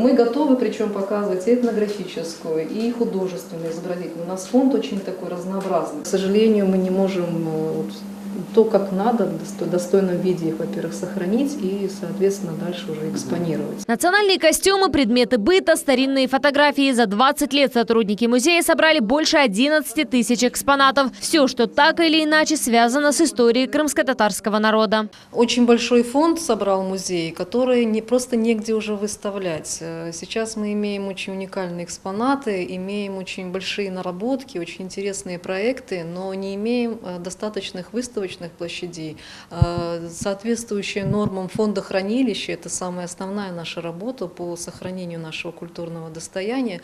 Мы готовы причем показывать и этнографическую, и художественную, изобразительную. У нас фонд очень такой разнообразный. К сожалению, мы не можем то, как надо, в достойном виде их, во-первых, сохранить и, соответственно, дальше уже экспонировать. Национальные костюмы, предметы быта, старинные фотографии. За 20 лет сотрудники музея собрали больше 11 тысяч экспонатов. Все, что так или иначе связано с историей крымско-татарского народа. Очень большой фонд собрал музей, который просто негде уже выставлять. Сейчас мы имеем очень уникальные экспонаты, имеем очень большие наработки, очень интересные проекты, но не имеем достаточных выставочных площадей. Соответствующие нормам фонда хранилища, это самая основная наша работа по сохранению нашего культурного достояния.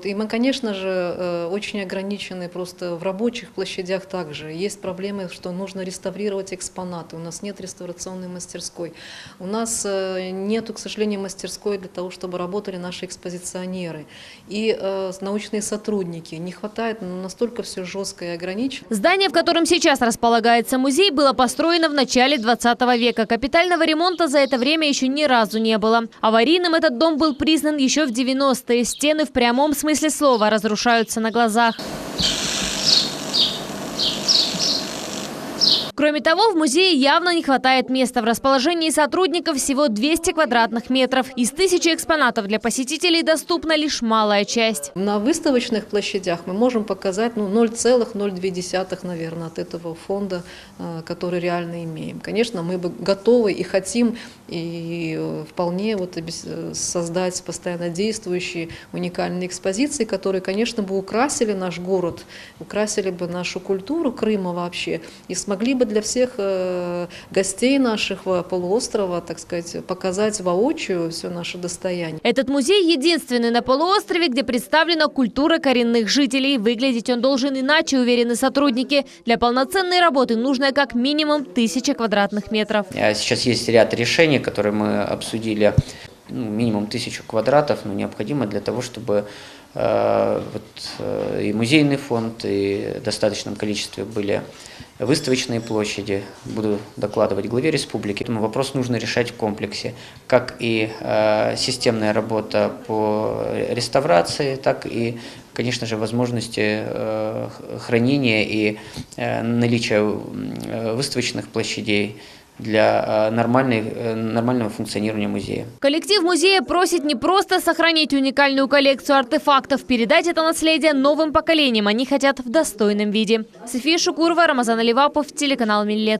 И мы, конечно же, очень ограничены просто в рабочих площадях также. Есть проблемы, что нужно реставрировать экспонаты. У нас нет реставрационной мастерской. У нас нету, к сожалению, мастерской для того, чтобы работали наши экспозиционеры. И научные сотрудники. Не хватает, настолько все жестко и ограничено. Здание, в котором сейчас располагается музей, было построено в начале 20 века. Капитального ремонта за это время еще ни разу не было. Аварийным этот дом был признан еще в 90-е. Стены в прямом смысле слова разрушаются на глазах. Кроме того, в музее явно не хватает места. В расположении сотрудников всего 200 квадратных метров. Из 1000 экспонатов для посетителей доступна лишь малая часть. На выставочных площадях мы можем показать 0,02, наверное, от этого фонда, который реально имеем. Конечно, мы бы готовы и хотим и вполне создать постоянно действующие уникальные экспозиции, которые, конечно, бы украсили наш город, украсили бы нашу культуру Крыма вообще и смогли бы для всех гостей нашего полуострова, так сказать, показать воочию все наше достояние. Этот музей единственный на полуострове, где представлена культура коренных жителей. Выглядеть он должен иначе, уверены сотрудники. Для полноценной работы нужно как минимум 1000 квадратных метров. Сейчас есть ряд решений, которые мы обсудили. Минимум 1000 квадратов, но необходимо для того, чтобы и музейный фонд, и в достаточном количестве были выставочные площади. Буду докладывать главе республики. Поэтому вопрос нужно решать в комплексе. Как и системная работа по реставрации, так и, конечно же, возможности хранения и наличия выставочных площадей для нормального функционирования музея. Коллектив музея просит не просто сохранить уникальную коллекцию артефактов, передать это наследие новым поколениям. Они хотят в достойном виде. София Шукурова, Рамазан Аливапов, телеканал Миллет.